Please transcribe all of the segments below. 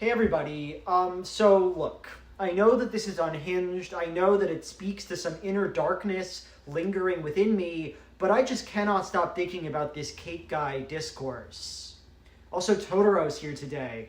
Hey everybody, so look, I know that this is unhinged, I know that it speaks to some inner darkness lingering within me, but I just cannot stop thinking about this cake guy discourse. Also, Totoro's here today,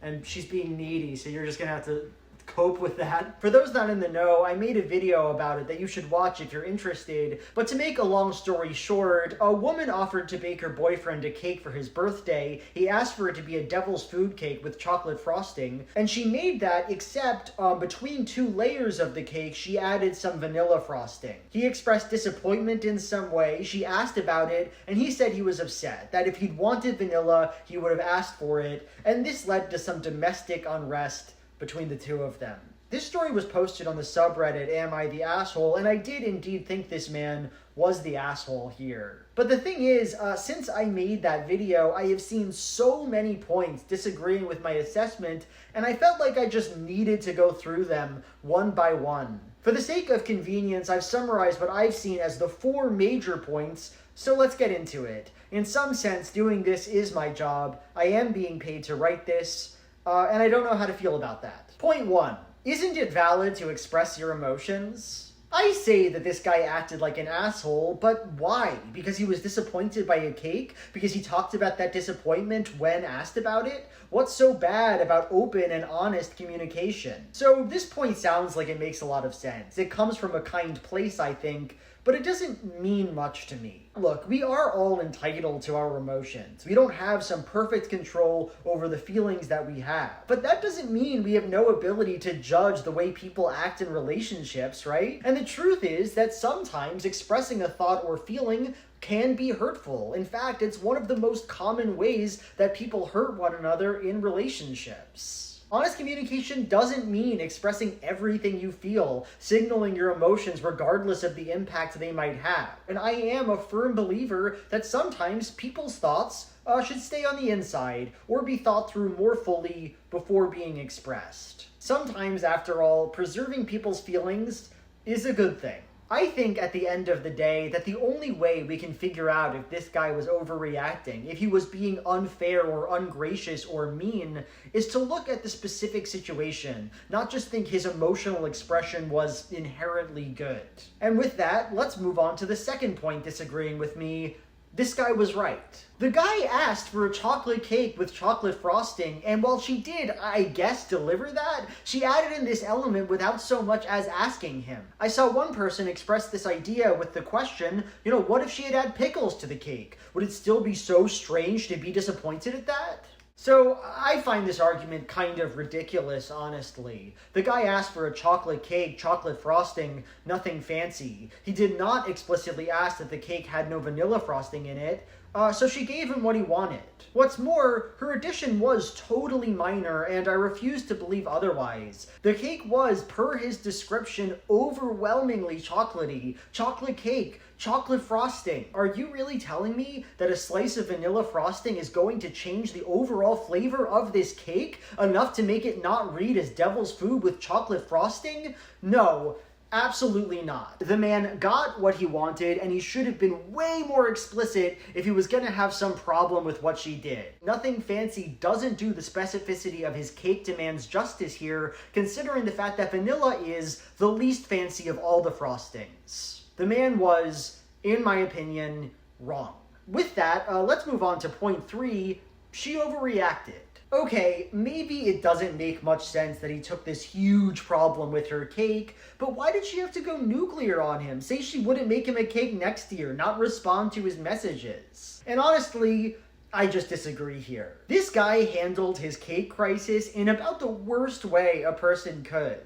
and she's being needy, so you're just gonna have to cope with that. For those not in the know, I made a video about it that you should watch if you're interested, but to make a long story short, a woman offered to bake her boyfriend a cake for his birthday. He asked for it to be a devil's food cake with chocolate frosting, and she made that, except between two layers of the cake, she added some vanilla frosting. He expressed disappointment in some way, she asked about it, and he said he was upset, that if he'd wanted vanilla, he would have asked for it, and this led to some domestic unrest between the two of them. This story was posted on the subreddit Am I the Asshole, and I did indeed think this man was the asshole here. But the thing is, since I made that video, I have seen so many points disagreeing with my assessment, and I felt like I just needed to go through them one by one. For the sake of convenience, I've summarized what I've seen as the 4 major points, so let's get into it. In some sense, doing this is my job. I am being paid to write this, and I don't know how to feel about that. Point 1. Isn't it valid to express your emotions? I say that this guy acted like an asshole, but why? Because he was disappointed by a cake? Because he talked about that disappointment when asked about it? What's so bad about open and honest communication? So this point sounds like it makes a lot of sense. It comes from a kind place, I think, but it doesn't mean much to me. Look, we are all entitled to our emotions. We don't have some perfect control over the feelings that we have. But that doesn't mean we have no ability to judge the way people act in relationships, right? And the truth is that sometimes expressing a thought or feeling can be hurtful. In fact, it's one of the most common ways that people hurt one another in relationships. Honest communication doesn't mean expressing everything you feel, signaling your emotions regardless of the impact they might have. And I am a firm believer that sometimes people's thoughts should stay on the inside or be thought through more fully before being expressed. Sometimes, after all, preserving people's feelings is a good thing. I think at the end of the day that the only way we can figure out if this guy was overreacting, if he was being unfair or ungracious or mean, is to look at the specific situation, not just think his emotional expression was inherently good. And with that, let's move on to the second point disagreeing with me. This guy was right. The guy asked for a chocolate cake with chocolate frosting, and while she did, I guess, deliver that, she added in this element without so much as asking him. I saw one person express this idea with the question, what if she had added pickles to the cake? Would it still be so strange to be disappointed at that? So, I find this argument kind of ridiculous, honestly. The guy asked for a chocolate cake, chocolate frosting, nothing fancy. He did not explicitly ask that the cake had no vanilla frosting in it, so she gave him what he wanted. What's more, her addition was totally minor, and I refuse to believe otherwise. The cake was, per his description, overwhelmingly chocolatey. Chocolate cake, chocolate frosting. Are you really telling me that a slice of vanilla frosting is going to change the overall flavor of this cake enough to make it not read as devil's food with chocolate frosting? No. Absolutely not. The man got what he wanted, and he should have been way more explicit if he was gonna have some problem with what she did. Nothing fancy doesn't do the specificity of his cake demands justice here, considering the fact that vanilla is the least fancy of all the frostings. The man was, in my opinion, wrong. With that, let's move on to point 3. She overreacted. Okay, maybe it doesn't make much sense that he took this huge problem with her cake, but why did she have to go nuclear on him? Say she wouldn't make him a cake next year, not respond to his messages. And honestly, I just disagree here. This guy handled his cake crisis in about the worst way a person could.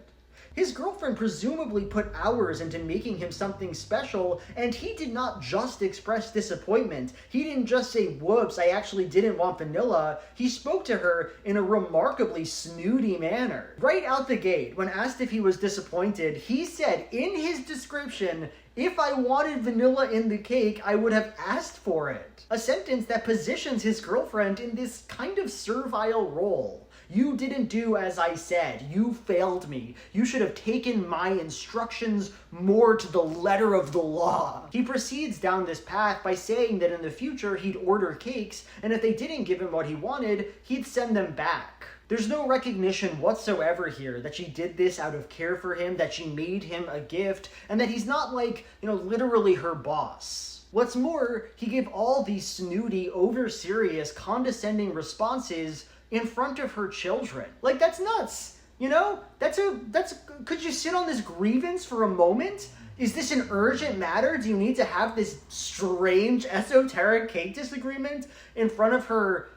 His girlfriend presumably put hours into making him something special, and he did not just express disappointment. He didn't just say, whoops, I actually didn't want vanilla. He spoke to her in a remarkably snooty manner. Right out the gate, when asked if he was disappointed, he said in his description, if I wanted vanilla in the cake, I would have asked for it. A sentence that positions his girlfriend in this kind of servile role. You didn't do as I said. You failed me. You should have taken my instructions more to the letter of the law. He proceeds down this path by saying that in the future he'd order cakes, and if they didn't give him what he wanted, he'd send them back. There's no recognition whatsoever here that she did this out of care for him, that she made him a gift, and that he's not like, literally her boss. What's more, he gave all these snooty, over-serious, condescending responses in front of her children. Like, that's nuts. Could you sit on this grievance for a moment? Is this an urgent matter? Do you need to have this strange, esoteric cake disagreement in front of her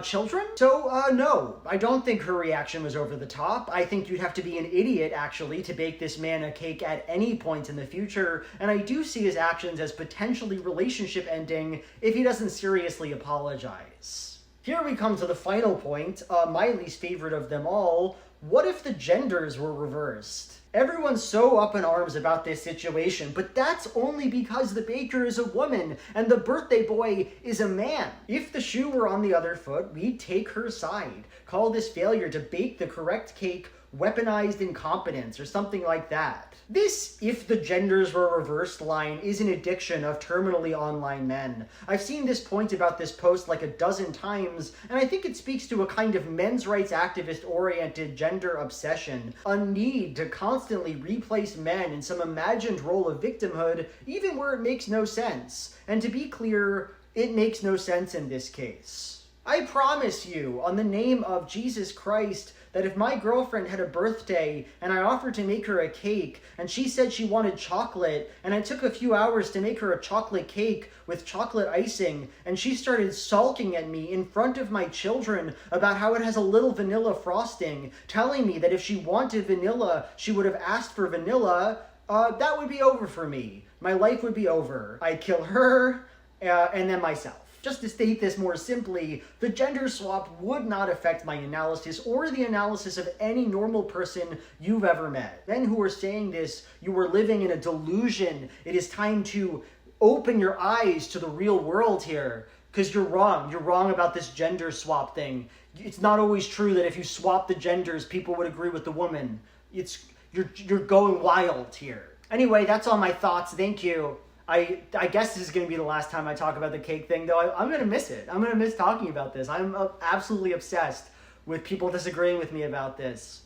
children? So, no, I don't think her reaction was over the top. I think you'd have to be an idiot, actually, to bake this man a cake at any point in the future, and I do see his actions as potentially relationship ending if he doesn't seriously apologize. Here we come to the final point, my least favorite of them all. What if the genders were reversed? Everyone's so up in arms about this situation, but that's only because the baker is a woman and the birthday boy is a man. If the shoe were on the other foot, we'd take her side, call this failure to bake the correct cake weaponized incompetence or something like that. This "if the genders were reversed" line is an addiction of terminally online men. I've seen this point about this post like a dozen times, and I think it speaks to a kind of men's rights activist-oriented gender obsession, a need to constantly replace men in some imagined role of victimhood, even where it makes no sense. And to be clear, it makes no sense in this case. I promise you, on the name of Jesus Christ, that if my girlfriend had a birthday and I offered to make her a cake and she said she wanted chocolate and I took a few hours to make her a chocolate cake with chocolate icing and she started sulking at me in front of my children about how it has a little vanilla frosting, telling me that if she wanted vanilla, she would have asked for vanilla, that would be over for me. My life would be over. I'd kill her and then myself. Just to state this more simply, the gender swap would not affect my analysis or the analysis of any normal person you've ever met. Men who are saying this, you are living in a delusion. It is time to open your eyes to the real world here, because you're wrong. You're wrong about this gender swap thing. It's not always true that if you swap the genders, people would agree with the woman. You're going wild here. Anyway, that's all my thoughts. Thank you. I guess this is going to be the last time I talk about the cake thing, though I'm going to miss it. I'm going to miss talking about this. I'm absolutely obsessed with people disagreeing with me about this.